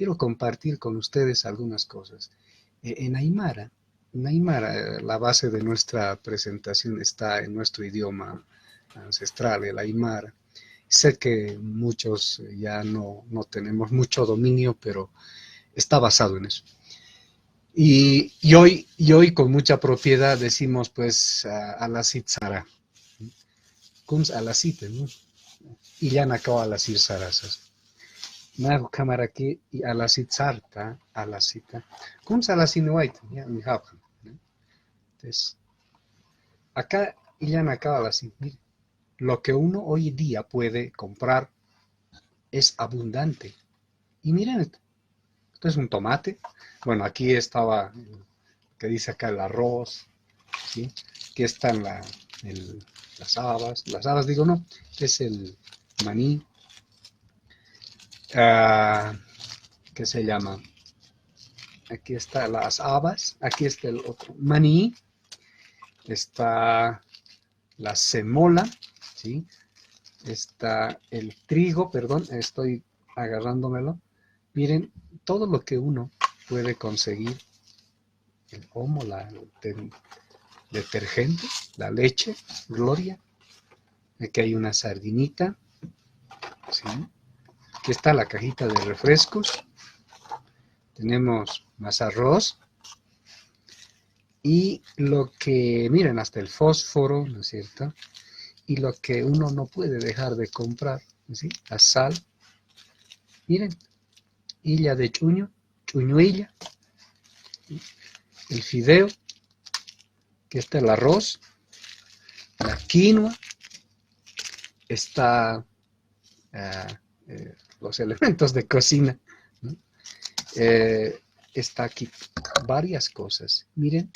quiero compartir con ustedes algunas cosas. En Aymara, la base de nuestra presentación está en nuestro idioma ancestral, el Aymara. Sé que muchos ya no tenemos mucho dominio, pero está basado en eso. Y hoy con mucha propiedad decimos pues a la Sara, Kums a la cita, ¿no? Y ya acaba a las Sarazas. Nago cámara aquí y a la Sarta, a la cita. Kums a la Sinuaita, ya mi hapa. Entonces, acá y ya acaba la cita. Lo que uno hoy día puede comprar es abundante. Y miren esto es un tomate. Bueno, aquí estaba, que dice acá el arroz, ¿sí? Aquí están las habas digo no, es el maní, ¿qué se llama? Aquí están las habas, aquí está el otro maní, está la semola, ¿sí? Está el trigo, perdón, estoy agarrándomelo. Miren, todo lo que uno puede conseguir, el homo, el detergente, la leche, gloria. Aquí hay una sardinita, ¿sí? Aquí está la cajita de refrescos. Tenemos más arroz. Y lo que, miren, hasta el fósforo, ¿no es cierto? Y lo que uno no puede dejar de comprar, ¿sí? La sal. Miren, hilla de chuñuilla, el fideo, que está el arroz, la quinoa, está los elementos de cocina, ¿no? Está aquí varias cosas. Miren,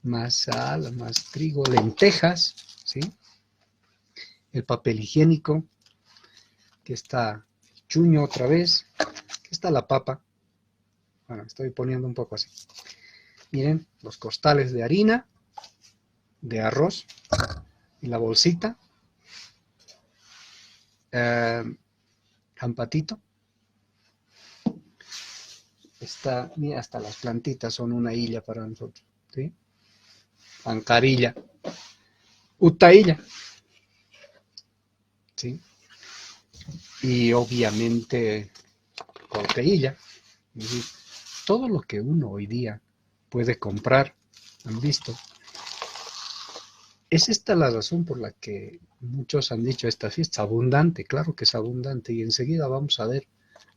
más sal, más trigo, lentejas, ¿sí? El papel higiénico, que está chuño otra vez, que está la papa. Bueno, estoy poniendo un poco así. Miren, los costales de harina, de arroz, y la bolsita. Jampatito. Está, mira, hasta las plantitas son una hilla para nosotros, ¿sí? Ancarilla, utailla, ¿sí? Y obviamente corteilla. ¿Sí? Todo lo que uno hoy día puede comprar, han visto. Es esta la razón por la que muchos han dicho esta fiesta es abundante, claro que es abundante, y enseguida vamos a ver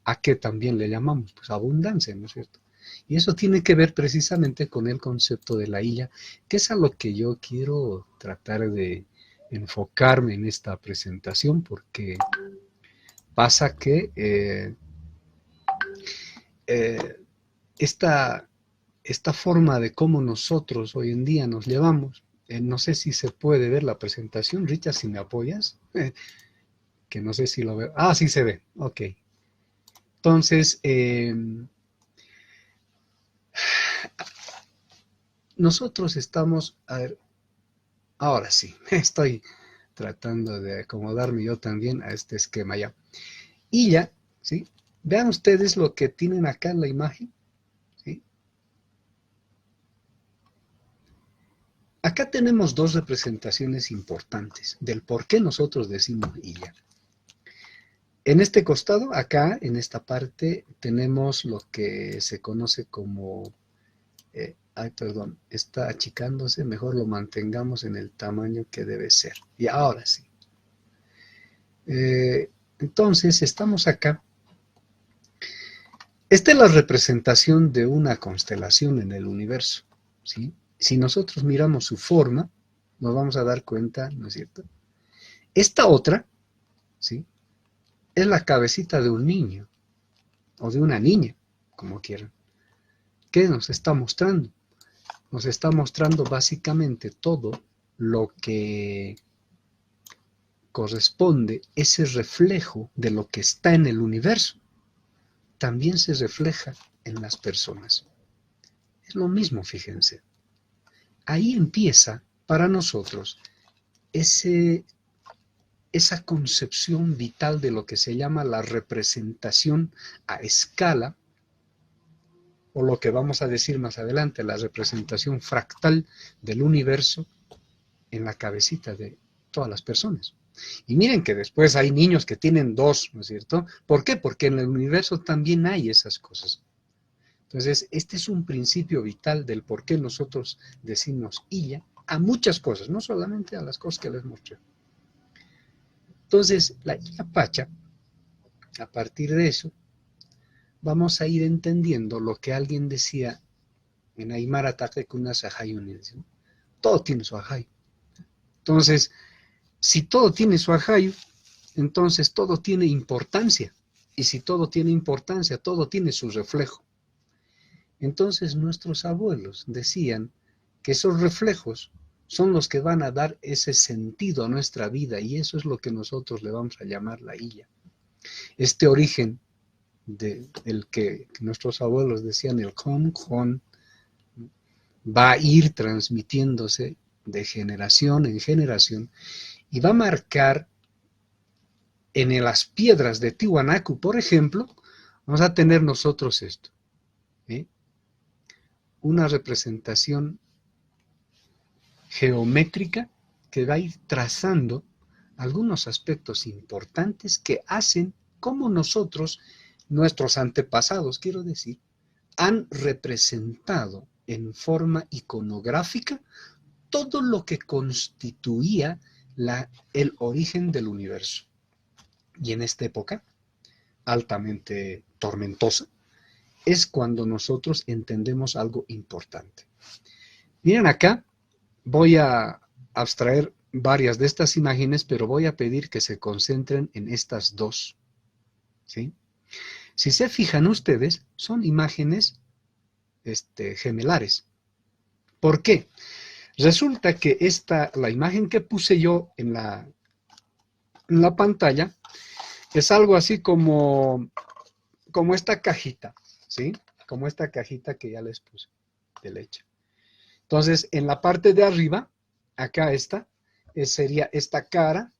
a qué también le llamamos, pues abundancia, ¿no es cierto? Y eso tiene que ver precisamente con el concepto de la illa, que es a lo que yo quiero tratar de enfocarme en esta presentación, porque pasa que eh, esta, esta forma de cómo nosotros hoy en día nos llevamos, no sé si se puede ver la presentación, Richard, si me apoyas, que no sé si lo veo. Ah, sí se ve, ok. Entonces, nosotros estamos, a ver, ahora sí, estoy tratando de acomodarme yo también a este esquema ya. Y ya, ¿sí? Vean ustedes lo que tienen acá en la imagen, ¿sí? Acá tenemos dos representaciones importantes del por qué nosotros decimos Illa. En este costado, acá, en esta parte, tenemos lo que se conoce como, ay, perdón, está achicándose, mejor lo mantengamos en el tamaño que debe ser. Y ahora sí. Entonces, estamos acá. Esta es la representación de una constelación en el universo, ¿sí? Si nosotros miramos su forma, nos vamos a dar cuenta, ¿no es cierto? Esta otra, ¿sí? Es la cabecita de un niño o de una niña, como quieran. ¿Qué nos está mostrando? Nos está mostrando básicamente todo lo que corresponde, ese reflejo de lo que está en el universo, también se refleja en las personas. Es lo mismo, fíjense. Ahí empieza para nosotros ese esa concepción vital de lo que se llama la representación a escala, o lo que vamos a decir más adelante, la representación fractal del universo en la cabecita de todas las personas. Y miren que después hay niños que tienen dos, ¿no es cierto? ¿Por qué? Porque en el universo también hay esas cosas. Entonces, este es un principio vital del por qué nosotros decimos Illa a muchas cosas, no solamente a las cosas que les mostré. Entonces, la Illa Pacha, a partir de eso, vamos a ir entendiendo lo que alguien decía en Aymara Tatekuna Sahayuni. Todo tiene su ajayo. Entonces, si todo tiene su ajayo, entonces todo tiene importancia. Y si todo tiene importancia, todo tiene su reflejo. Entonces nuestros abuelos decían que esos reflejos son los que van a dar ese sentido a nuestra vida, y eso es lo que nosotros le vamos a llamar la Illa. Este origen del que nuestros abuelos decían el Khon, va a ir transmitiéndose de generación en generación y va a marcar en las piedras de Tiwanaku, por ejemplo, vamos a tener nosotros esto, ¿eh? Una representación geométrica que va a ir trazando algunos aspectos importantes que hacen como nosotros, nuestros antepasados, quiero decir, han representado en forma iconográfica todo lo que constituía el origen del universo. Y en esta época, altamente tormentosa, es cuando nosotros entendemos algo importante. Miren acá, voy a abstraer varias de estas imágenes, pero voy a pedir que se concentren en estas dos, ¿sí? Si se fijan ustedes, son imágenes gemelares. ¿Por qué? Resulta que la imagen que puse yo en la pantalla es algo así como esta cajita, ¿sí? Como esta cajita que ya les puse de leche. Entonces, en la parte de arriba, acá sería esta cara,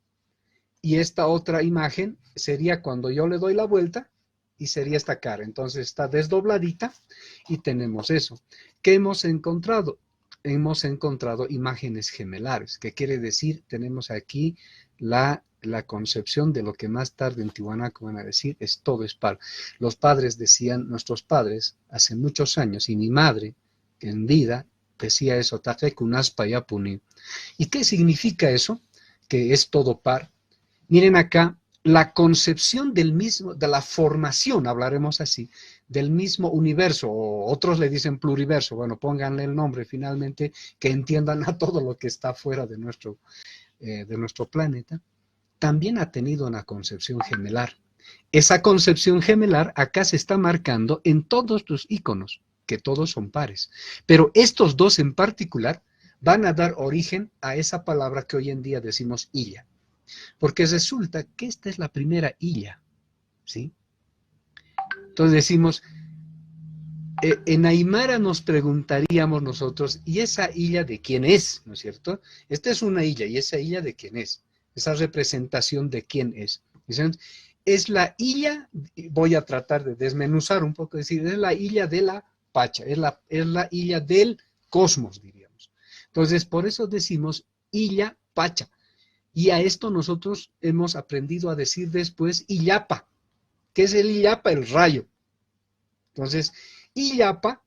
y esta otra imagen sería cuando yo le doy la vuelta y sería esta cara. Entonces está desdobladita y tenemos eso. ¿Qué hemos encontrado? Hemos encontrado imágenes gemelares, que quiere decir, tenemos aquí la concepción de lo que más tarde en Tiwanaku van a decir, es todo es par. Los padres decían, nuestros padres, hace muchos años, y mi madre, en vida, decía eso, Tatekunaspa Yapuni. ¿Y qué significa eso? Que es todo par. Miren acá, la concepción del mismo, de la formación, hablaremos así, del mismo universo, o otros le dicen pluriverso, bueno, pónganle el nombre finalmente, que entiendan a todo lo que está fuera de nuestro planeta, también ha tenido una concepción gemelar. Esa concepción gemelar acá se está marcando en todos los iconos, que todos son pares, pero estos dos en particular van a dar origen a esa palabra que hoy en día decimos Illa. Porque resulta que esta es la primera Illa, ¿sí? Entonces decimos, en Aymara nos preguntaríamos nosotros, ¿y esa Illa de quién es? ¿No es cierto? Esta es una Illa, ¿y esa Illa de quién es? Esa representación de quién es. ¿Dicen? Es la Illa, voy a tratar de desmenuzar un poco, decir, es la Illa de la Pacha, es la Illa del cosmos, diríamos. Entonces, por eso decimos Illa Pacha. Y a esto nosotros hemos aprendido a decir después Illapa. ¿Qué es el Illapa? El rayo. Entonces, Illapa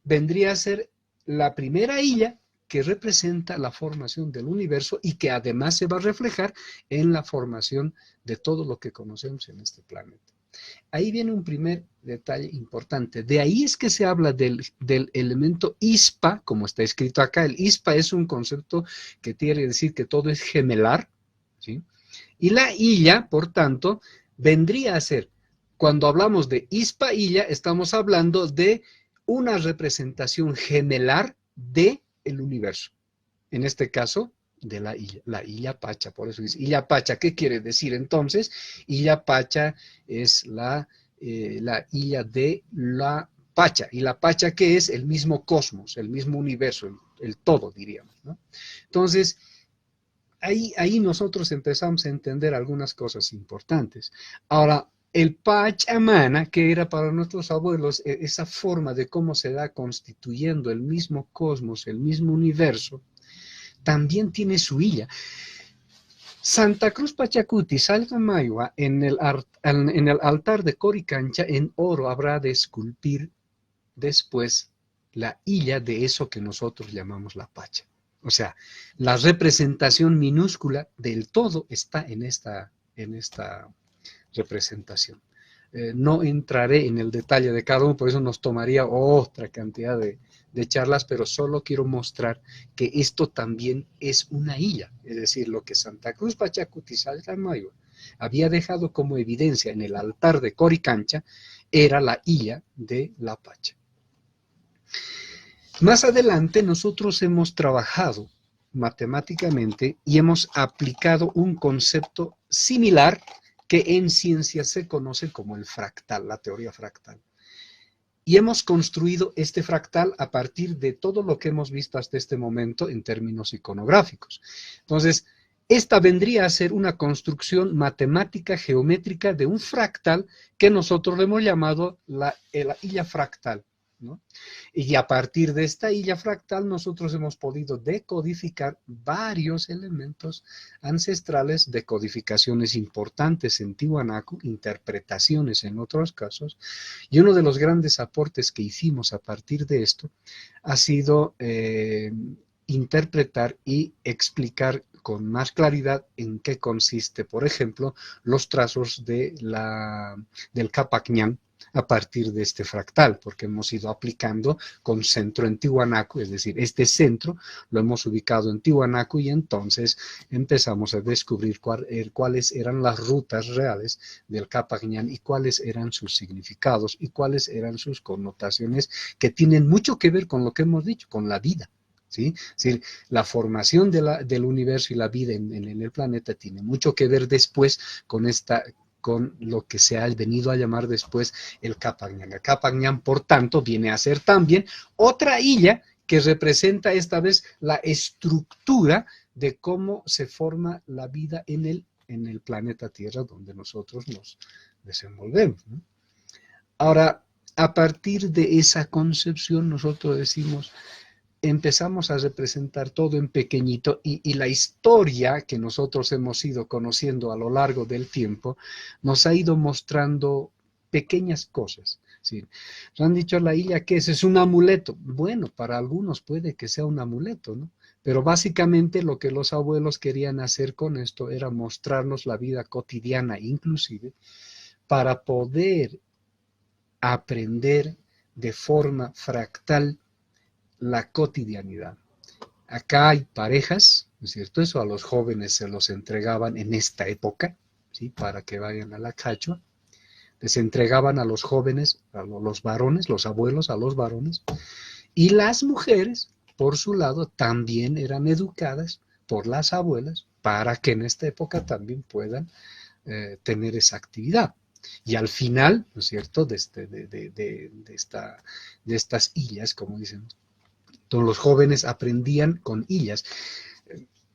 vendría a ser la primera Illa que representa la formación del universo y que además se va a reflejar en la formación de todo lo que conocemos en este planeta. Ahí viene un primer detalle importante. De ahí es que se habla del elemento ispa, como está escrito acá. El ispa es un concepto que quiere decir que todo es gemelar, ¿sí? Y la Illa, por tanto, vendría a ser, cuando hablamos de ispa Illa, estamos hablando de una representación gemelar del universo. En este caso, de la Illa Pacha, por eso dice Illa Pacha. ¿Qué quiere decir entonces? Illa Pacha es la Illa de la Pacha. ¿Y la Pacha qué es? El mismo cosmos, el mismo universo, el todo, diríamos, ¿no? Entonces, ahí nosotros empezamos a entender algunas cosas importantes. Ahora, el Pachamama, que era para nuestros abuelos esa forma de cómo se va constituyendo el mismo cosmos, el mismo universo, también tiene su illa. Santa Cruz Pachacuti, Salta Mayua, en el altar de Coricancha, en oro habrá de esculpir después la illa de eso que nosotros llamamos la Pacha. O sea, la representación minúscula del todo está en esta representación. No entraré en el detalle de cada uno, por eso nos tomaría otra cantidad de charlas, pero solo quiero mostrar que esto también es una illa, es decir, lo que Santa Cruz Pachacuti Saltamayo había dejado como evidencia en el altar de Coricancha era la illa de la Pacha. Más adelante nosotros hemos trabajado matemáticamente y hemos aplicado un concepto similar que en ciencia se conoce como el fractal, la teoría fractal. Y hemos construido este fractal a partir de todo lo que hemos visto hasta este momento en términos iconográficos. Entonces, esta vendría a ser una construcción matemática geométrica de un fractal que nosotros le hemos llamado la illa fractal, ¿no? Y a partir de esta illa fractal nosotros hemos podido decodificar varios elementos ancestrales, decodificaciones importantes en Tiwanaku, interpretaciones en otros casos, y uno de los grandes aportes que hicimos a partir de esto ha sido interpretar y explicar con más claridad en qué consiste, por ejemplo, los trazos del Capac Ñan a partir de este fractal, porque hemos ido aplicando con centro en Tiwanaku, es decir, este centro lo hemos ubicado en Tiwanaku y entonces empezamos a descubrir cuáles eran las rutas reales del Capac Ñan y cuáles eran sus significados y cuáles eran sus connotaciones que tienen mucho que ver con lo que hemos dicho, con la vida. ¿Sí? Es decir, la formación del universo y la vida en el planeta tiene mucho que ver después con lo que se ha venido a llamar después el Capac Ñan. El Capac Ñan, por tanto, viene a ser también otra illa que representa esta vez la estructura de cómo se forma la vida en el planeta Tierra donde nosotros nos desenvolvemos, ¿no? Ahora, a partir de esa concepción, nosotros empezamos a representar todo en pequeñito y la historia que nosotros hemos ido conociendo a lo largo del tiempo nos ha ido mostrando pequeñas cosas. ¿Sí? Nos han dicho la illa que es un amuleto. Bueno, para algunos puede que sea un amuleto, ¿no? Pero básicamente lo que los abuelos querían hacer con esto era mostrarnos la vida cotidiana inclusive para poder aprender de forma fractal la cotidianidad. Acá hay parejas, ¿no es cierto? Eso a los jóvenes se los entregaban en esta época, ¿sí? Para que vayan a la cachua. Les entregaban a los jóvenes, a los varones, los abuelos a los varones, y las mujeres, por su lado, también eran educadas por las abuelas para que en esta época también puedan tener esa actividad. Y al final, ¿no es cierto?, de estas illas, como dicen, entonces los jóvenes aprendían con illas.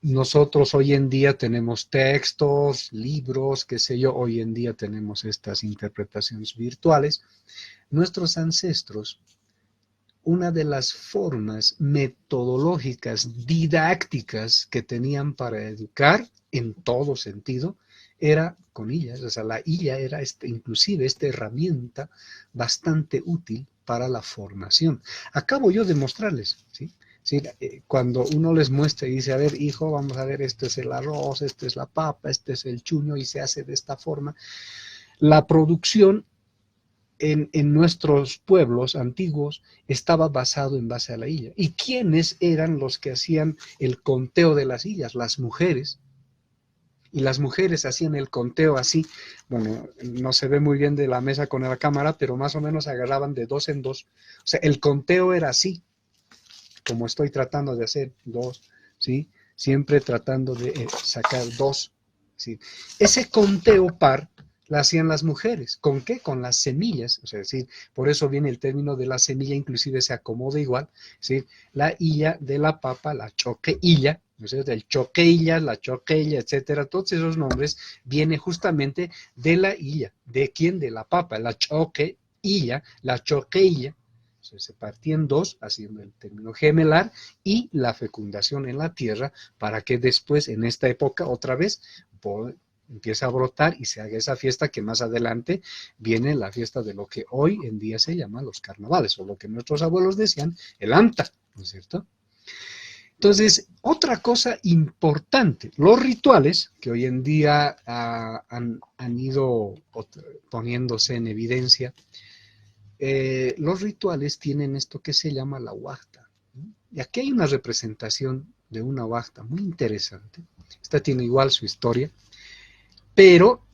Nosotros hoy en día tenemos textos, libros, qué sé yo, hoy en día tenemos estas interpretaciones virtuales. Nuestros ancestros, una de las formas metodológicas, didácticas que tenían para educar en todo sentido, era con illas. O sea, la illa era inclusive esta herramienta bastante útil para la formación. Acabo yo de mostrarles, ¿sí? ¿Sí? Cuando uno les muestra y dice, a ver, hijo, vamos a ver, este es el arroz, este es la papa, este es el chuño, y se hace de esta forma. La producción en nuestros pueblos antiguos estaba basado en base a la illa. ¿Y quiénes eran los que hacían el conteo de las illas? Las mujeres. Y las mujeres hacían el conteo así, bueno, no se ve muy bien de la mesa con la cámara, pero más o menos agarraban de 2 en 2. O sea, el conteo era así, como estoy tratando de hacer, 2, ¿sí? Siempre tratando de sacar 2, ¿sí? Ese conteo par, la hacían las mujeres. ¿Con qué? Con las semillas. O sea, es decir, por eso viene el término de la semilla, inclusive se acomoda igual. Es decir, la hilla de la papa, la choqueilla, ¿no es cierto? El choqueilla, la choqueilla, etcétera. Todos esos nombres vienen justamente de la hilla. ¿De quién? De la papa, la choqueilla, la choqueilla. O sea, se partía en dos, haciendo el término gemelar, y la fecundación en la tierra, para que después, en esta época, otra vez, empieza a brotar y se haga esa fiesta que más adelante viene la fiesta de lo que hoy en día se llama los carnavales, o lo que nuestros abuelos decían, el anta, ¿no es cierto? Entonces, otra cosa importante, los rituales que hoy en día han ido poniéndose en evidencia, los rituales tienen esto que se llama la huachta. Y aquí hay una representación de una huachta muy interesante. Esta tiene igual su historia. Pero,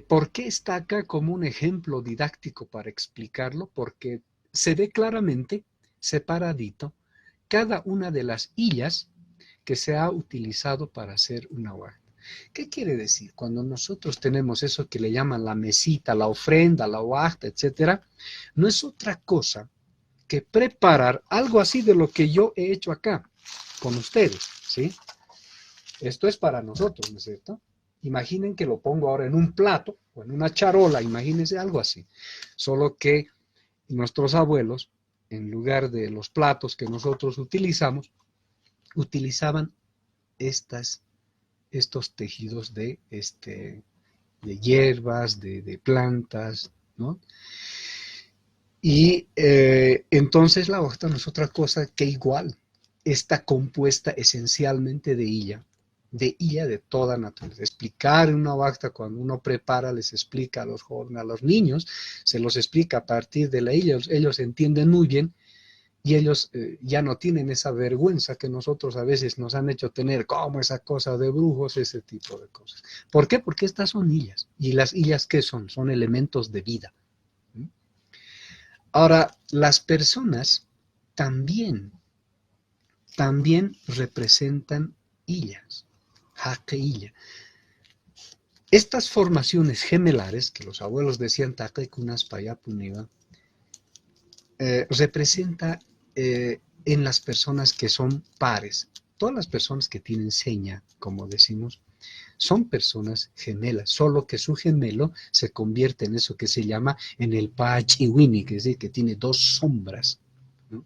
¿por qué está acá como un ejemplo didáctico para explicarlo? Porque se ve claramente, separadito, cada una de las hillas que se ha utilizado para hacer una huachta. ¿Qué quiere decir? Cuando nosotros tenemos eso que le llaman la mesita, la ofrenda, la huachta, etcétera, no es otra cosa que preparar algo así de lo que yo he hecho acá con ustedes, ¿sí? Esto es para nosotros, ¿no es cierto? Imaginen que lo pongo ahora en un plato o en una charola, imagínense algo así. Solo que nuestros abuelos, en lugar de los platos que nosotros utilizamos, utilizaban estos tejidos de hierbas, de plantas, ¿no? Y entonces la huachta no es otra cosa que igual. Está compuesta esencialmente de hilla de toda naturaleza. Explicar en una huachta cuando uno prepara, les explica a los jóvenes, a los niños, se los explica a partir de la hilla, ellos entienden muy bien y ellos ya no tienen esa vergüenza que nosotros a veces nos han hecho tener, como esa cosa de brujos, ese tipo de cosas. ¿Por qué? Porque estas son hillas. ¿Y las hillas qué son? Son elementos de vida. Ahora, las personas también representan hillas, jaqueilla. Estas formaciones gemelares, que los abuelos decían taquecunas payapuniva, representa en las personas que son pares. Todas las personas que tienen seña, como decimos, son personas gemelas, solo que su gemelo se convierte en eso que se llama en el pachiwini, que es decir, que tiene dos sombras, ¿no?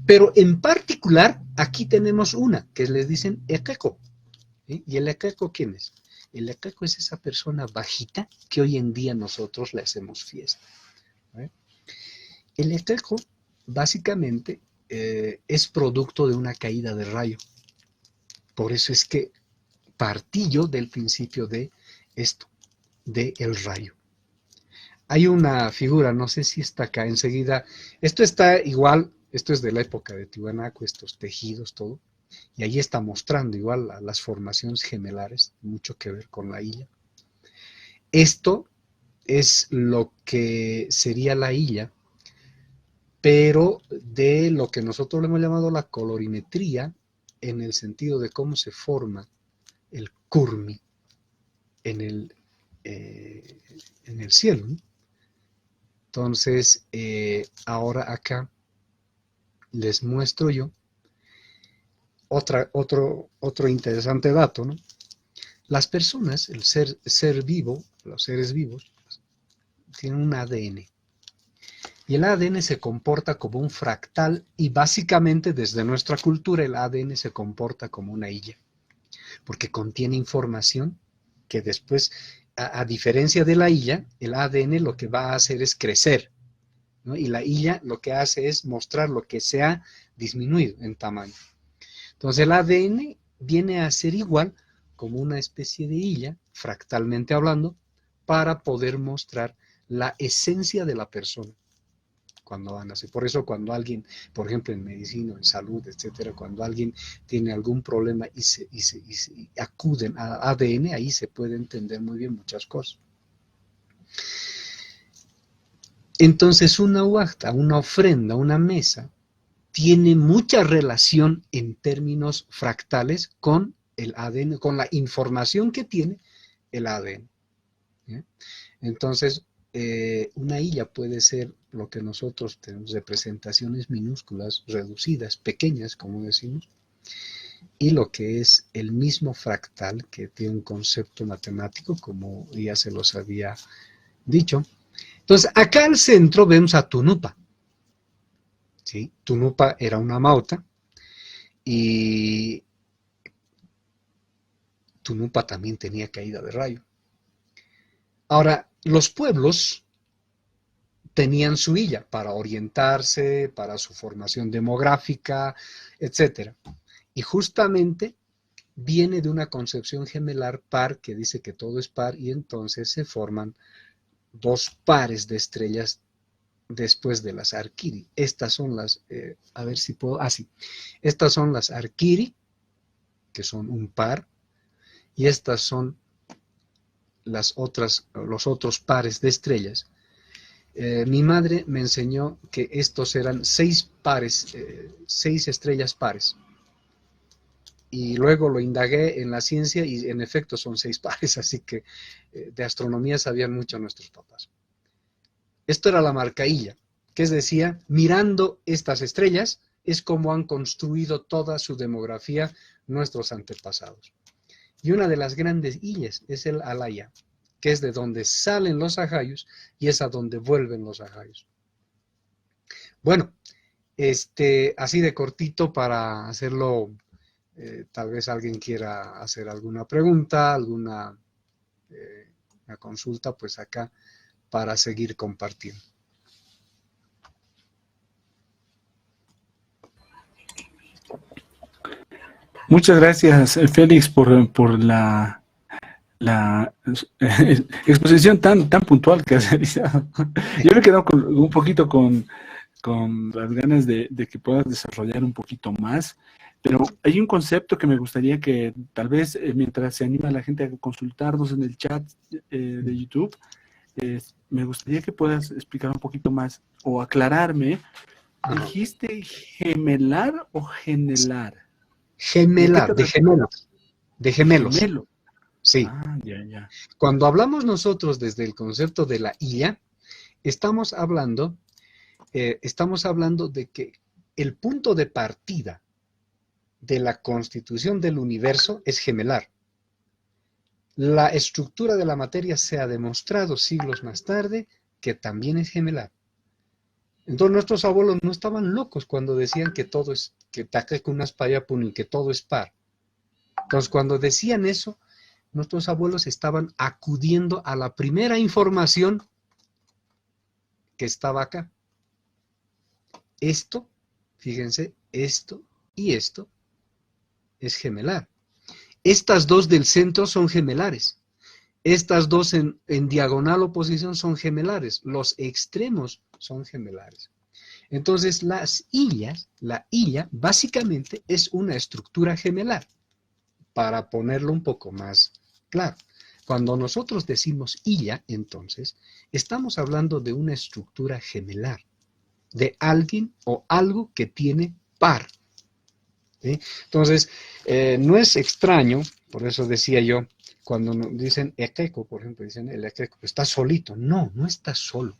Pero en particular, aquí tenemos una, que les dicen equeco. ¿Sí? ¿Y el equeco quién es? El equeco es esa persona bajita que hoy en día nosotros le hacemos fiesta. ¿Sí? El equeco, básicamente, es producto de una caída de rayo. Por eso es que partí yo del principio de esto, del rayo. Hay una figura, no sé si está acá enseguida, esto está igual, esto es de la época de Tiwanaku, estos tejidos, todo, y ahí está mostrando igual las formaciones gemelares, mucho que ver con la hilla. Esto es lo que sería la hilla, pero de lo que nosotros le hemos llamado la colorimetría, en el sentido de cómo se forma el kurmi en el cielo, ¿no? Entonces, ahora acá les muestro yo otro interesante dato, ¿no? Las personas, el ser vivo, los seres vivos, tienen un ADN. Y el ADN se comporta como un fractal y básicamente desde nuestra cultura el ADN se comporta como una hilla, porque contiene información que después, a diferencia de la hilla, el ADN lo que va a hacer es crecer, ¿no? Y la hilla lo que hace es mostrar lo que se ha disminuido en tamaño. Entonces el ADN viene a ser igual como una especie de hilla, fractalmente hablando, para poder mostrar la esencia de la persona cuando van a hacer. Por eso cuando alguien, por ejemplo en medicina, en salud, etcétera, cuando alguien tiene algún problema y acuden a ADN, ahí se puede entender muy bien muchas cosas. Entonces una huachta, una ofrenda, una mesa, tiene mucha relación en términos fractales con el ADN, con la información que tiene el ADN. ¿ya? Entonces, una illa puede ser lo que nosotros tenemos, representaciones minúsculas, reducidas, pequeñas, como decimos, y lo que es el mismo fractal, que tiene un concepto matemático, como ya se los había dicho. Entonces, acá al centro vemos a Tunupa, ¿sí? Tunupa era una mauta, y Tunupa también tenía caída de rayo. Ahora, los pueblos tenían su illa para orientarse, para su formación demográfica, etcétera. Y justamente viene de una concepción gemelar par que dice que todo es par y entonces se forman dos pares de estrellas después de las Arquiri. Estas son las, a ver si puedo, sí. Estas son las Arquiri, que son un par, y estas son los otros pares de estrellas. Mi madre me enseñó que estos eran 6 pares, 6 estrellas pares. Y luego lo indagué en la ciencia y en efecto son 6 pares, así que de astronomía sabían mucho nuestros papás. Esto era la marcailla, que es decir, mirando estas estrellas es como han construido toda su demografía nuestros antepasados. Y una de las grandes illas es el Alaya, que es de donde salen los ajayos y es a donde vuelven los ajayos. Bueno, así de cortito para hacerlo, tal vez alguien quiera hacer alguna pregunta, alguna una consulta, pues acá para seguir compartiendo. Muchas gracias, Félix, por la exposición tan puntual que has realizado. Yo me he quedado un poquito con las ganas de que puedas desarrollar un poquito más, pero hay un concepto que me gustaría que tal vez mientras se anima la gente a consultarnos en el chat de YouTube, me gustaría que puedas explicar un poquito más o aclararme. ¿Dijiste gemelar o genelar? Gemelar, de gemelos. De gemelos. Gemelo. Sí. Ya. Cuando hablamos nosotros desde el concepto de la illa, estamos hablando de que el punto de partida de la constitución del universo es gemelar. La estructura de la materia se ha demostrado siglos más tarde que también es gemelar. Entonces nuestros abuelos no estaban locos cuando decían que todo es, que taquecunas payapuni, que todo es par. Entonces cuando decían eso, nuestros abuelos estaban acudiendo a la primera información que estaba acá. Esto, fíjense, esto y esto es gemelar. Estas dos del centro son gemelares. Estas dos en diagonal oposición son gemelares. Los extremos son gemelares. Entonces, la illa básicamente es una estructura gemelar. Para ponerlo un poco más claro. Cuando nosotros decimos illa, entonces, estamos hablando de una estructura gemelar, de alguien o algo que tiene par. ¿Sí? Entonces, no es extraño, por eso decía yo, cuando dicen equeco, por ejemplo, dicen el equeco, está solito. No, no está solo.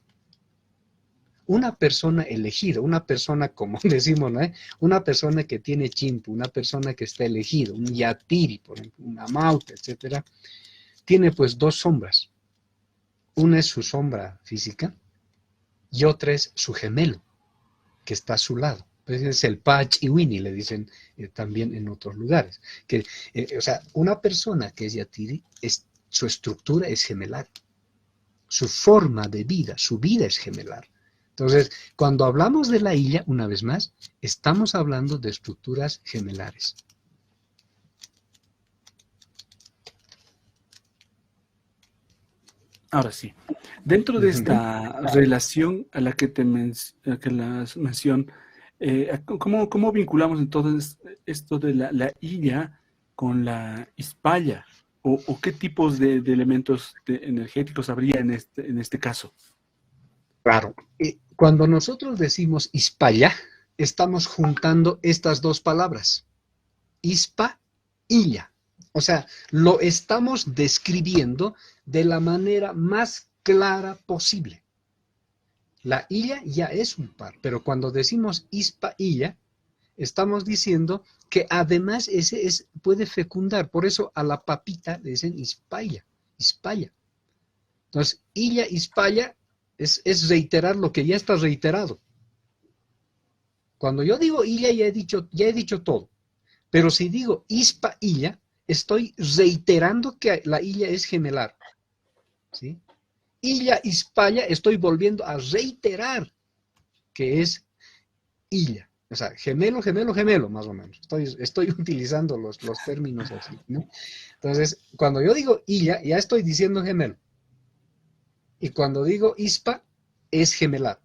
Una persona elegida, una persona, como decimos, ¿no? Una persona que tiene chimpu, una persona que está elegido, un yatiri, por ejemplo, una mauta, etcétera, tiene pues dos sombras. Una es su sombra física y otra es su gemelo, que está a su lado. Es el Pach y Winnie, le dicen también en otros lugares. Que, o sea, una persona que es yatiri, su estructura es gemelar. Su forma de vida, su vida es gemelar. Entonces, cuando hablamos de la illa, una vez más, estamos hablando de estructuras gemelares. Ahora sí, dentro de esta relación a la que las mencioné, ¿cómo vinculamos entonces esto de la illa con la hispaya? ¿O qué tipos de elementos energéticos habría en este caso? Claro, cuando nosotros decimos hispaya, estamos juntando estas dos palabras, hispa, illa. O sea, lo estamos describiendo de la manera más clara posible. La illa ya es un par, pero cuando decimos ispa illa, estamos diciendo que además puede fecundar. Por eso a la papita le dicen ispaya, ispaya. Entonces, illa, ispaya es reiterar lo que ya está reiterado. Cuando yo digo illa, ya he dicho todo. Pero si digo ispa illa, estoy reiterando que la illa es gemelar. ¿Sí? Illa, ispaya, estoy volviendo a reiterar que es illa. O sea, gemelo, gemelo, gemelo, más o menos. Estoy utilizando los términos así, ¿no? Entonces, cuando yo digo illa, ya estoy diciendo gemelo. Y cuando digo ispa, es gemelar.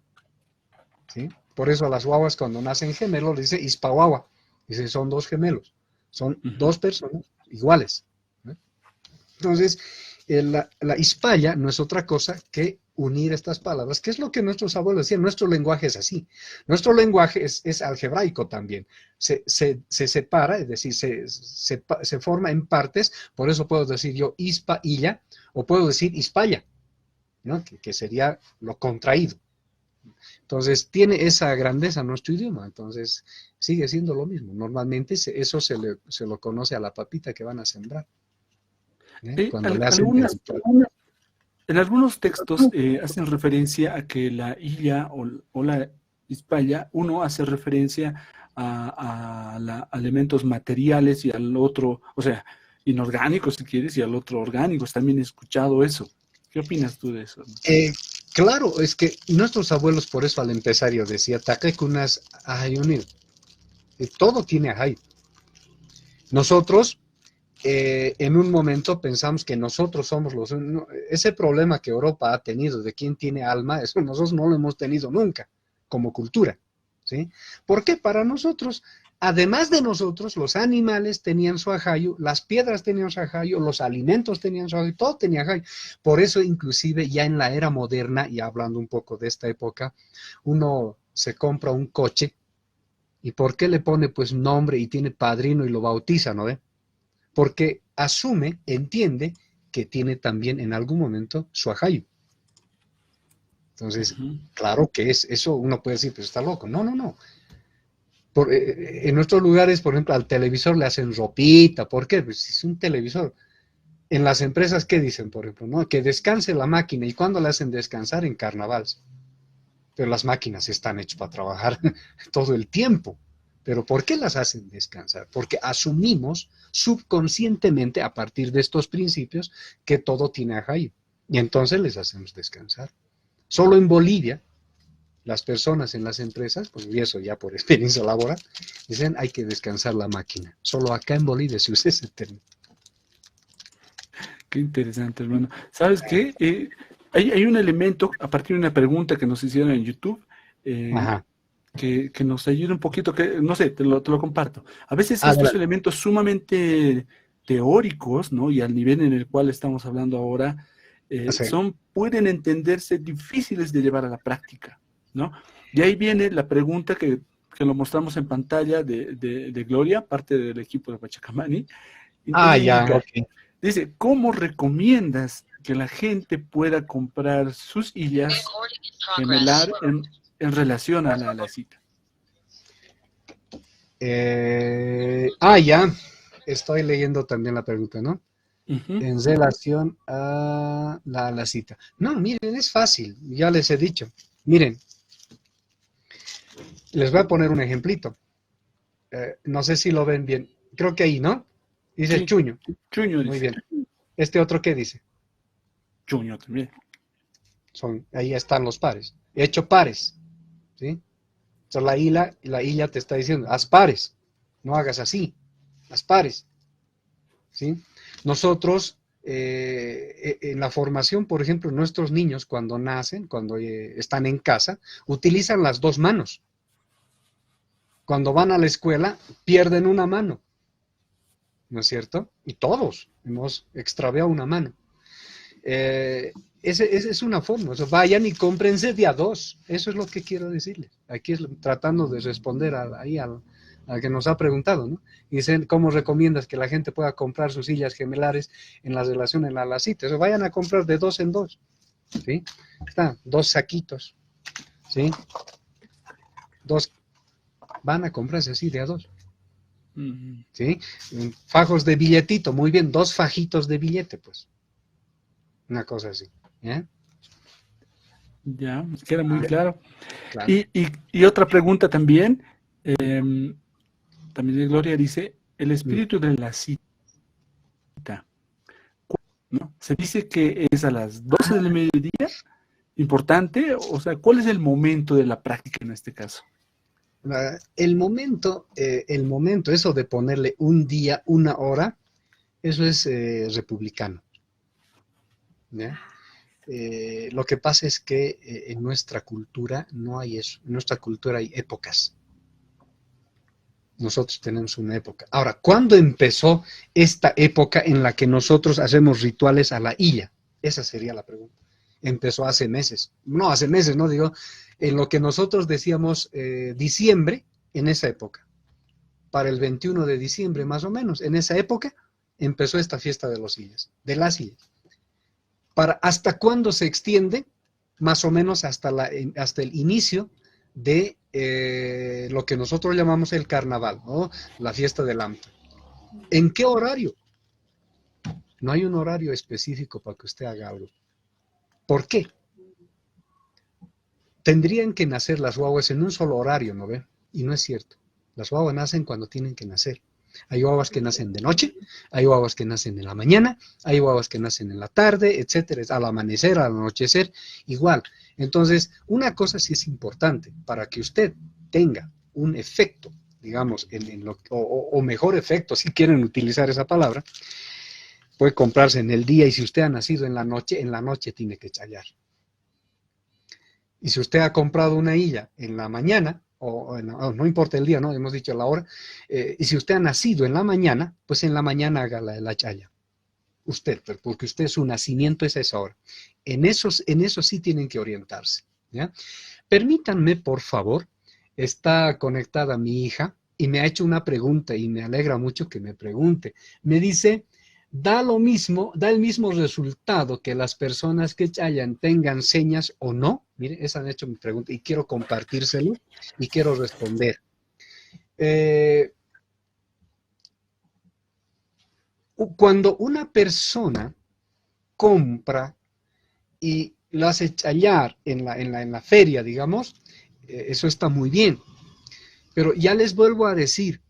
¿Sí? Por eso a las guaguas cuando nacen gemelos, dice ispa guagua. Dice, son dos gemelos. Son dos personas iguales. ¿No? Entonces, la ispaya no es otra cosa que unir estas palabras, que es lo que nuestros abuelos decían. Nuestro lenguaje es así. Nuestro lenguaje es algebraico también. Se separa, es decir, se forma en partes. Por eso puedo decir yo ispa, illa, o puedo decir ispaya, ¿no? Que sería lo contraído. Entonces, tiene esa grandeza nuestro idioma. Entonces, sigue siendo lo mismo. Normalmente eso se lo conoce a la papita que van a sembrar. Cuando le hacen en algunos textos hacen referencia a que la illa o la ispaya, uno hace referencia a elementos materiales y al otro, o sea, inorgánicos si quieres, y al otro orgánicos. También he escuchado eso. ¿Qué opinas tú de eso? Claro, es que nuestros abuelos, por eso al empezar yo decía, Takekunas Ahayunil, todo tiene Ahay. Nosotros, en un momento pensamos que nosotros somos ese problema que Europa ha tenido de quién tiene alma, eso nosotros no lo hemos tenido nunca como cultura, ¿sí? Porque para nosotros, además de nosotros, los animales tenían su ajayo, las piedras tenían su ajayo, los alimentos tenían su ajayo, todo tenía ajayo. Por eso, inclusive, ya en la era moderna, y hablando un poco de esta época, uno se compra un coche, ¿y por qué le pone pues nombre y tiene padrino y lo bautiza, ¿no ve? Porque asume, entiende que tiene también en algún momento su ajayo. Entonces, claro que es eso, uno puede decir, pues está loco. No, no, no. En nuestros lugares, por ejemplo, al televisor le hacen ropita. ¿Por qué? Pues es un televisor. En las empresas, ¿qué dicen, por ejemplo? ¿No? Que descanse la máquina. ¿Y cuándo le hacen descansar? En carnavales. Pero las máquinas están hechas para trabajar todo el tiempo. ¿Pero por qué las hacen descansar? Porque asumimos subconscientemente, a partir de estos principios, que todo tiene ajayo. Y entonces les hacemos descansar. Solo en Bolivia, las personas en las empresas, pues y eso ya por experiencia laboral, dicen hay que descansar la máquina. Solo acá en Bolivia se usa ese término. Qué interesante, hermano. ¿Sabes qué? Hay un elemento, a partir de una pregunta que nos hicieron en YouTube, que nos ayuda un poquito, que no sé, te lo comparto. A veces estos elementos sumamente teóricos, ¿no? Y al nivel en el cual estamos hablando ahora, pueden entenderse difíciles de llevar a la práctica, ¿no? Y ahí viene la pregunta que lo mostramos en pantalla de Gloria, parte del equipo de Pachacamani. Dice, ¿cómo recomiendas que la gente pueda comprar sus illas gemelar en relación a la cita? Ya. Estoy leyendo también la pregunta, ¿no? En relación a la cita. No, miren, es fácil, ya les he dicho. Miren, les voy a poner un ejemplito. No sé si lo ven bien. Creo que ahí, ¿no? Dice sí. Chuño. Chuño dice. Muy bien. ¿Este otro qué dice? Chuño también. Ahí están los pares. He hecho pares. ¿Sí? Entonces la illa te está diciendo, haz pares. No hagas así. Haz pares. ¿Sí? Nosotros, en la formación, por ejemplo, nuestros niños cuando nacen, cuando están en casa, utilizan las dos manos. Cuando van a la escuela, pierden una mano. ¿No es cierto? Y todos hemos extraviado una mano. Esa es una forma. O sea, vayan y cómprense de a dos. Eso es lo que quiero decirles. Aquí tratando de responder a al que nos ha preguntado, ¿no? Dicen, ¿cómo recomiendas que la gente pueda comprar sus sillas gemelares en la relación en la cita? Eso, vayan a comprar de 2 en 2, ¿sí? Está, 2 saquitos, ¿sí? 2, van a comprarse así de a 2, ¿sí? Fajos de billetito, muy bien, 2 fajitos de billete, pues. Una cosa así, ¿ya? Ya, queda muy claro. Claro. Y otra pregunta también, también de Gloria dice, el espíritu de la cita, ¿no? Se dice que es a las 12 del mediodía, importante, o sea, ¿cuál es el momento de la práctica en este caso? El momento, eso de ponerle un día, una hora, eso es republicano, ¿ya? Lo que pasa es que en nuestra cultura no hay eso. En nuestra cultura hay épocas. Nosotros tenemos una época. Ahora, ¿cuándo empezó esta época en la que nosotros hacemos rituales a la illa? Esa sería la pregunta. Empezó hace meses. No, hace meses, no digo, en lo que nosotros decíamos diciembre, en esa época. Para el 21 de diciembre, más o menos, en esa época, empezó esta fiesta de los illas, de las illas. ¿Hasta cuándo se extiende? Más o menos hasta el inicio de lo que nosotros llamamos el carnaval, ¿no? La fiesta del Lamta. ¿En qué horario? No hay un horario específico para que usted haga algo. ¿Por qué? Tendrían que nacer las guaguas en un solo horario, ¿no ve? Y no es cierto. Las guaguas nacen cuando tienen que nacer. Hay guaguas que nacen de noche, hay guaguas que nacen en la mañana, hay guaguas que nacen en la tarde, etcétera, al amanecer, al anochecer, igual. Entonces, una cosa sí es importante, para que usted tenga un efecto, digamos, o mejor efecto, si quieren utilizar esa palabra, puede comprarse en el día, y si usted ha nacido en la noche tiene que chayar. Y si usted ha comprado una illa en la mañana, no importa el día, ¿no? Hemos dicho la hora, y si usted ha nacido en la mañana, pues en la mañana haga la chaya. Usted, porque usted su nacimiento es a esa hora. En eso sí tienen que orientarse, ¿ya? Permítanme, por favor, está conectada mi hija y me ha hecho una pregunta y me alegra mucho que me pregunte. Me dice, da el mismo resultado que las personas que chayan tengan señas o no. Mire, esa han hecho mi pregunta y quiero compartírselo y quiero responder. Cuando una persona compra y lo hace chayar en la feria, digamos, eso está muy bien. Pero ya les vuelvo a decir,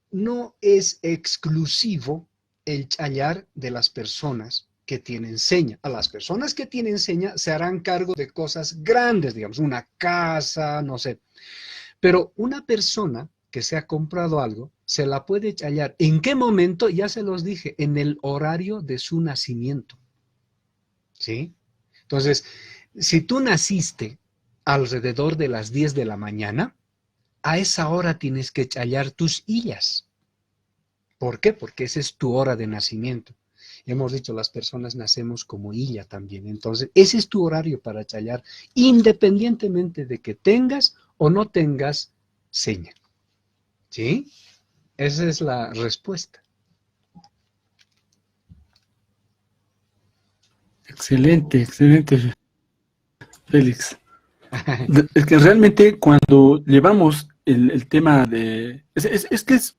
no es exclusivo el chayar de las personas que tienen seña. A las personas que tienen seña se harán cargo de cosas grandes, digamos, una casa, no sé. Pero una persona que se ha comprado algo, se la puede chayar. ¿En qué momento? Ya se los dije, en el horario de su nacimiento. ¿Sí? Entonces, si tú naciste alrededor de las 10 de la mañana, a esa hora tienes que chayar tus illas. ¿Por qué? Porque esa es tu hora de nacimiento. Hemos dicho, las personas nacemos como illa también. Entonces, ese es tu horario para chayar, independientemente de que tengas o no tengas seña. ¿Sí? Esa es la respuesta. Excelente, excelente, Félix. Es que realmente cuando llevamos el tema de... Es que es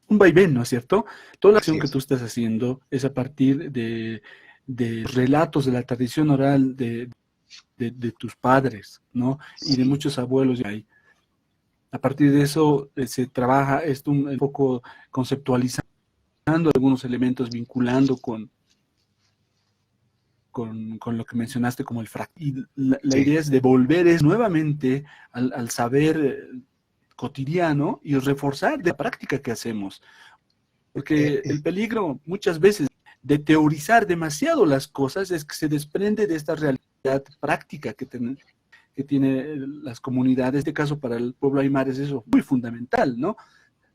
un vaivén, ¿no es cierto? Toda la acción que tú estás haciendo es a partir de relatos de la tradición oral de tus padres, ¿no? Y de muchos abuelos ahí. A partir de eso se trabaja esto un poco conceptualizando algunos elementos, vinculando con lo que mencionaste como el fractal. Y la idea es devolver nuevamente al saber cotidiano y reforzar de la práctica que hacemos. Porque el peligro muchas veces de teorizar demasiado las cosas es que se desprende de esta realidad práctica que tienen las comunidades. En este caso, para el pueblo aymara es eso muy fundamental, ¿no?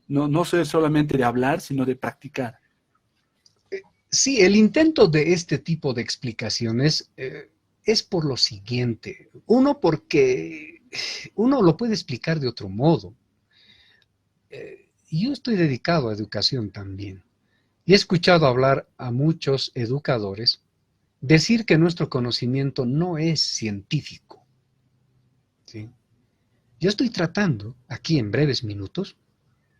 No ser solamente de hablar, sino de practicar. Sí, el intento de este tipo de explicaciones es por lo siguiente. Uno, porque uno lo puede explicar de otro modo. Yo estoy dedicado a educación también. Y he escuchado hablar a muchos educadores decir que nuestro conocimiento no es científico, ¿sí? Yo estoy tratando, aquí en breves minutos,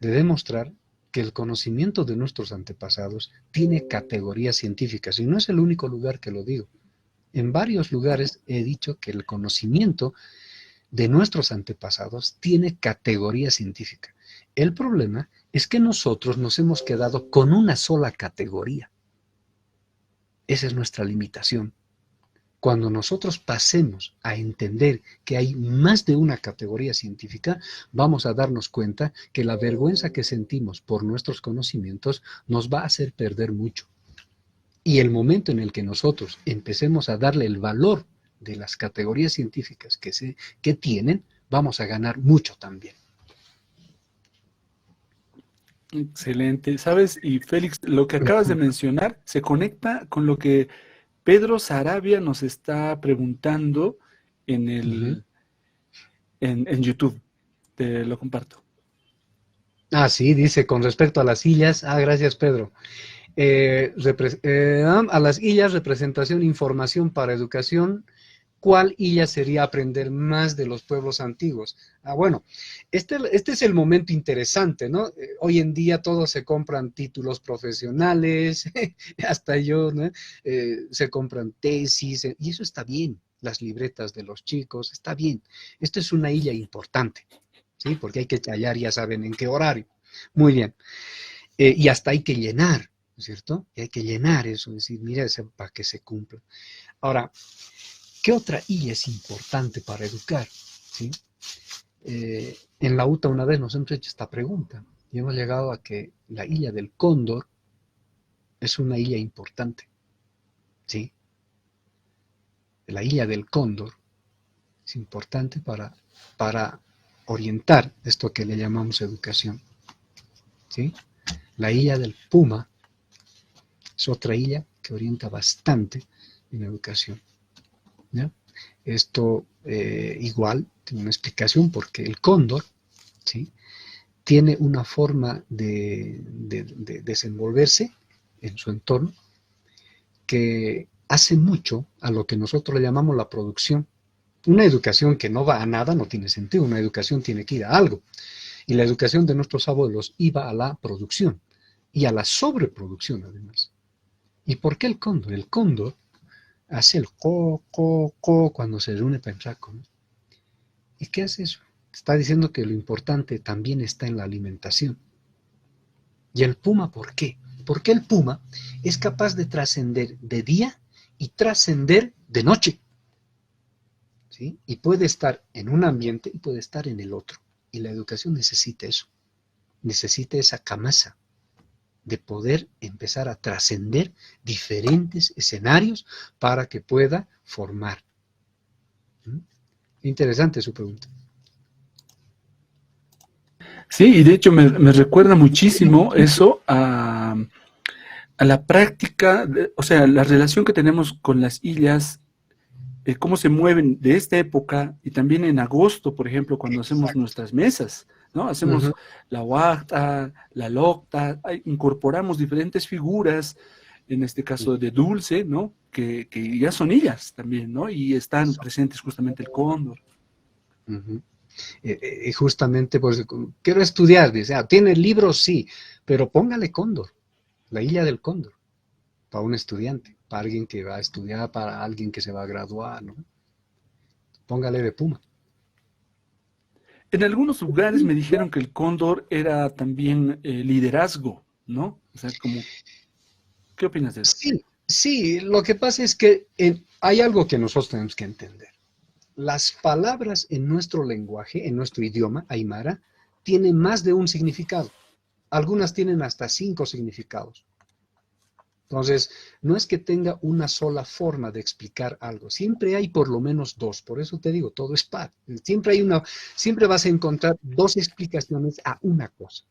de demostrar que el conocimiento de nuestros antepasados tiene categorías científicas, y no es el único lugar que lo digo. En varios lugares he dicho que el conocimiento de nuestros antepasados tiene categoría científica. El problema es que nosotros nos hemos quedado con una sola categoría. Esa es nuestra limitación. Cuando nosotros pasemos a entender que hay más de una categoría científica, vamos a darnos cuenta que la vergüenza que sentimos por nuestros conocimientos nos va a hacer perder mucho. Y el momento en el que nosotros empecemos a darle el valor de las categorías científicas que tienen, vamos a ganar mucho también. Excelente. ¿Sabes? Y Félix, lo que acabas de mencionar se conecta con lo que Pedro Sarabia nos está preguntando en YouTube. Te lo comparto. Sí, dice, con respecto a las sillas. Gracias, Pedro. A las illas, representación, información para educación. ¿Cuál illa sería aprender más de los pueblos antiguos? Bueno, este es el momento interesante, ¿no? Hoy en día todos se compran títulos profesionales, hasta yo, ¿no? Se compran tesis, y eso está bien, las libretas de los chicos, está bien. Esto es una illa importante, ¿sí? Porque hay que callar, ya saben en qué horario. Muy bien. Y hasta hay que llenar, ¿no es cierto? Y hay que llenar eso, decir, mira, para que se cumpla. Ahora, ¿qué otra illa es importante para educar? ¿Sí? En la UTA una vez nos hemos hecho esta pregunta y hemos llegado a que la illa del cóndor es una illa importante. ¿Sí? La illa del cóndor es importante para orientar esto que le llamamos educación. ¿Sí? La illa del puma es otra illa que orienta bastante en educación. ¿Ya? Esto igual tiene una explicación porque el cóndor, ¿sí?, tiene una forma de desenvolverse en su entorno que hace mucho a lo que nosotros le llamamos la producción. Una educación que no va a nada no tiene sentido, una educación tiene que ir a algo. Y la educación de nuestros abuelos iba a la producción y a la sobreproducción además. ¿Y por qué el cóndor? El cóndor hace el co cuando se reúne para entrar con. ¿Y qué hace eso? Está diciendo que lo importante también está en la alimentación. ¿Y el puma por qué? Porque el puma es capaz de trascender de día y trascender de noche. ¿Sí? Y puede estar en un ambiente y puede estar en el otro. Y la educación necesita eso. Necesita esa camasa de poder empezar a trascender diferentes escenarios para que pueda formar. Interesante su pregunta. Sí, y de hecho me recuerda muchísimo eso a la práctica, o sea, la relación que tenemos con las illas, cómo se mueven de esta época, y también en agosto, por ejemplo, cuando hacemos nuestras mesas, ¿no? Hacemos la huacta, la locta, incorporamos diferentes figuras, en este caso de dulce, ¿no? Que ya son illas también, ¿no? Y están presentes justamente el cóndor. Y justamente, pues, quiero estudiar, dice, ¿tiene libros? Sí, pero póngale cóndor, la illa del cóndor, para un estudiante, para alguien que va a estudiar, para alguien que se va a graduar, ¿no? Póngale de puma. En algunos lugares me dijeron que el cóndor era también liderazgo, ¿no? O sea, como, ¿qué opinas de eso? Sí, lo que pasa es que hay algo que nosotros tenemos que entender. Las palabras en nuestro lenguaje, en nuestro idioma, aymara, tienen más de un significado. Algunas tienen hasta 5 significados. Entonces, no es que tenga una sola forma de explicar algo. Siempre hay por lo menos 2. Por eso te digo, todo es par. Siempre vas a encontrar 2 explicaciones a una cosa.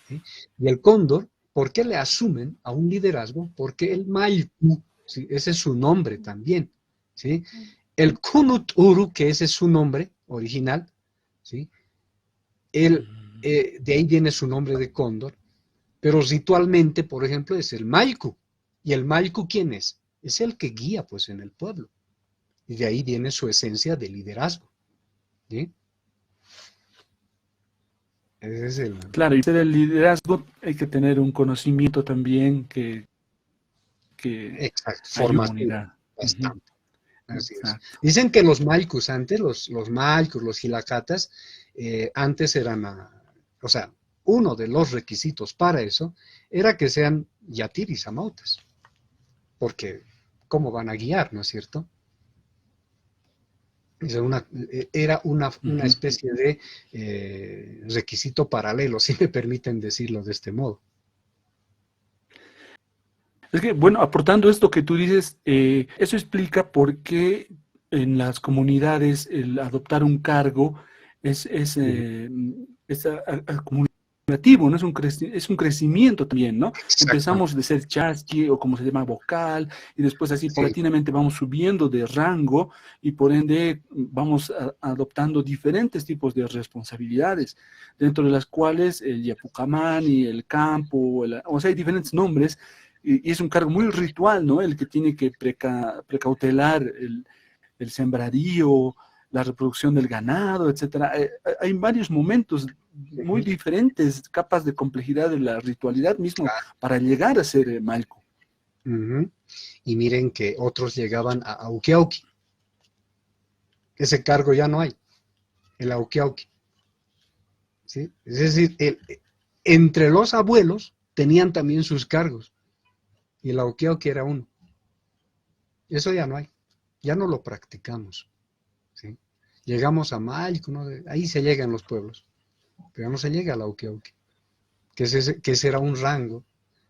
¿Sí? Y el cóndor, ¿por qué le asumen a un liderazgo? Porque el Maiku, ¿sí?, ese es su nombre también, ¿sí? El Kunut Uru, que ese es su nombre, original, ¿sí? Él, de ahí viene su nombre de cóndor, pero ritualmente, por ejemplo, es el Malku. ¿Y el Malku quién es? Es el que guía, pues, en el pueblo. Y de ahí viene su esencia de liderazgo, ¿sí? Ese es el... Claro, y ser el liderazgo hay que tener un conocimiento también que Exacto, ayuda a la formación, comunidad. Ujú, bastante. Así es. exacto. Dicen que los Malkus antes, los Malkus, los Hilacatas, antes eran, o sea, uno de los requisitos para eso era que sean yatiris, amautas, porque ¿cómo van a guiar, no es cierto? Era una Ujú. especie de requisito paralelo, si me permiten decirlo de este modo. Es que, bueno, aportando esto que tú dices, eso explica por qué en las comunidades el adoptar un cargo Ujú. acumulativo, ¿no? Es un crecimiento también, ¿no? Empezamos Exactamente, de ser chasqui o como se llama vocal y después así sí. paulatinamente vamos subiendo de rango y por ende vamos adoptando diferentes tipos de responsabilidades, dentro de las cuales el yapucamán y el campo, o sea, hay diferentes nombres y es un cargo muy ritual, ¿no? El que tiene que precautelar el sembradío, la reproducción del ganado, etcétera. Hay varios momentos muy Ujú. diferentes, capas de complejidad de la ritualidad mismo para llegar a ser Malco. Ujú. Y miren que otros llegaban a Aukiauki. Ese cargo ya no hay, el Aukiauki, ¿sí? Es decir, entre los abuelos tenían también sus cargos y el Aukiauki era uno. Eso ya no hay, ya no lo practicamos, ¿sí? Llegamos a Malco, ¿no? Ahí se llega en los pueblos, pero no se llega al Aukiauki, que ese era un rango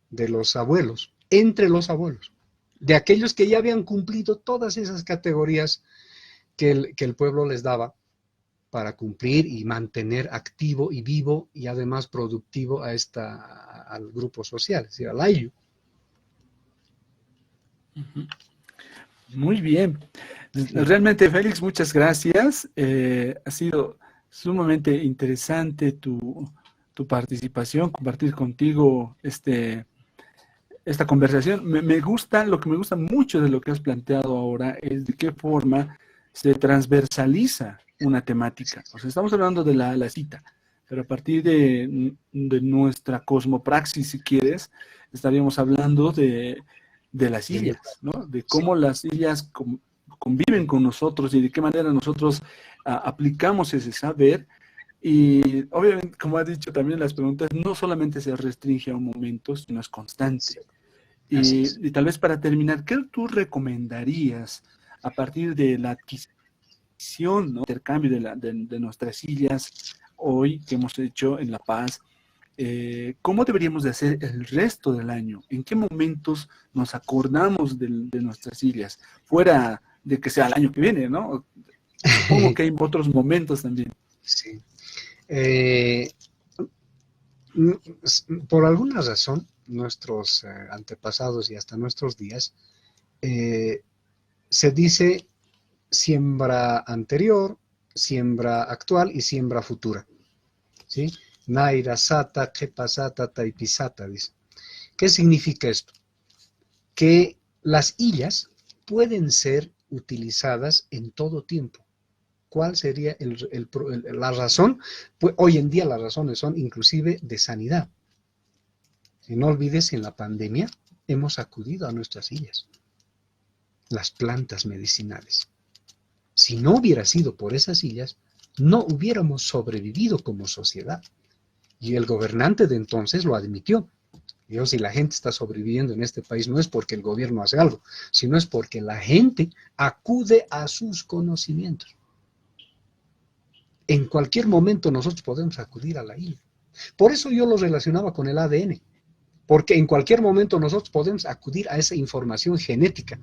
de los abuelos, entre los abuelos, de aquellos que ya habían cumplido todas esas categorías que el pueblo les daba para cumplir y mantener activo y vivo y además productivo al grupo social, es decir, al AYU. Muy bien. Sí. Realmente, Félix, muchas gracias. Ha sido sumamente interesante tu participación, compartir contigo esta conversación. Me gusta, lo que me gusta mucho de lo que has planteado ahora es de qué forma se transversaliza una temática. O sea, estamos hablando de la cita, pero a partir de nuestra cosmopraxis, si quieres, estaríamos hablando de las sillas, ¿no? De Sí. cómo las sillas conviven con nosotros y de qué manera nosotros aplicamos ese saber. Y obviamente, como ha dicho también, las preguntas no solamente se restringe a un momento, sino es constante. Sí, así es. Y tal vez para terminar, ¿qué tú recomendarías a partir de la adquisición, ¿no? Intercambio de nuestras sillas hoy que hemos hecho en La Paz? ¿Cómo deberíamos de hacer el resto del año? ¿En qué momentos nos acordamos de nuestras sillas? Fuera de que sea el año que viene, ¿no? Supongo que hay otros momentos también. Sí. Eh, por alguna razón, nuestros antepasados y hasta nuestros días, eh, se dice siembra anterior, siembra actual y siembra futura, ¿sí? Naira sata, kepasata, taipisata, dice. ¿Qué significa esto? Que las illas pueden ser utilizadas en todo tiempo. ¿Cuál sería la razón? Pues hoy en día las razones son inclusive de sanidad. Y no olvides, en la pandemia hemos acudido a nuestras sillas, las plantas medicinales. Si no hubiera sido por esas sillas, no hubiéramos sobrevivido como sociedad. Y el gobernante de entonces lo admitió. Dijo, si la gente está sobreviviendo en este país no es porque el gobierno hace algo, sino es porque la gente acude a sus conocimientos. En cualquier momento nosotros podemos acudir a la IA. Por eso yo lo relacionaba con el ADN, porque en cualquier momento nosotros podemos acudir a esa información genética.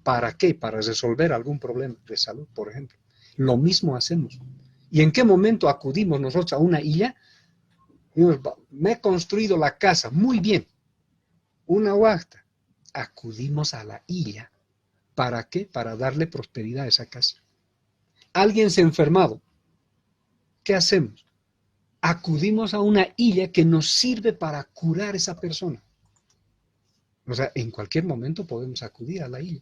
¿Para qué? Para resolver algún problema de salud, por ejemplo. Lo mismo hacemos. ¿Y en qué momento acudimos nosotros a una IA? Me he construido la casa, muy bien, una huerta. Acudimos a la IA. ¿Para qué? Para darle prosperidad a esa casa. Alguien se ha enfermado. ¿Qué hacemos? Acudimos a una isla que nos sirve para curar a esa persona. O sea, en cualquier momento podemos acudir a la isla,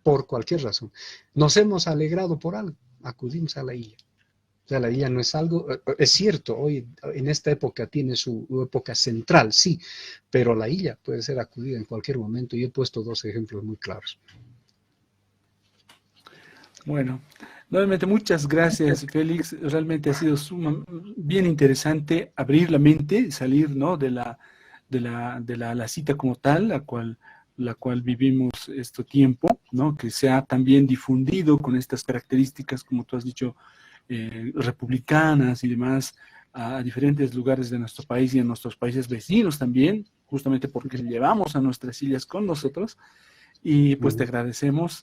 por cualquier razón. Nos hemos alegrado por algo, acudimos a la isla. O sea, la isla no es algo, es cierto, hoy en esta época tiene su época central, sí, pero la isla puede ser acudida en cualquier momento y he puesto dos ejemplos muy claros. Bueno, nuevamente muchas gracias, Félix. Realmente ha sido bien interesante abrir la mente, salir, ¿no?, la cita como tal, la cual vivimos este tiempo, ¿no? Que sea también difundido con estas características, como tú has dicho, republicanas y demás, a diferentes lugares de nuestro país y a nuestros países vecinos también, justamente porque llevamos a nuestras sillas con nosotros. Y pues te agradecemos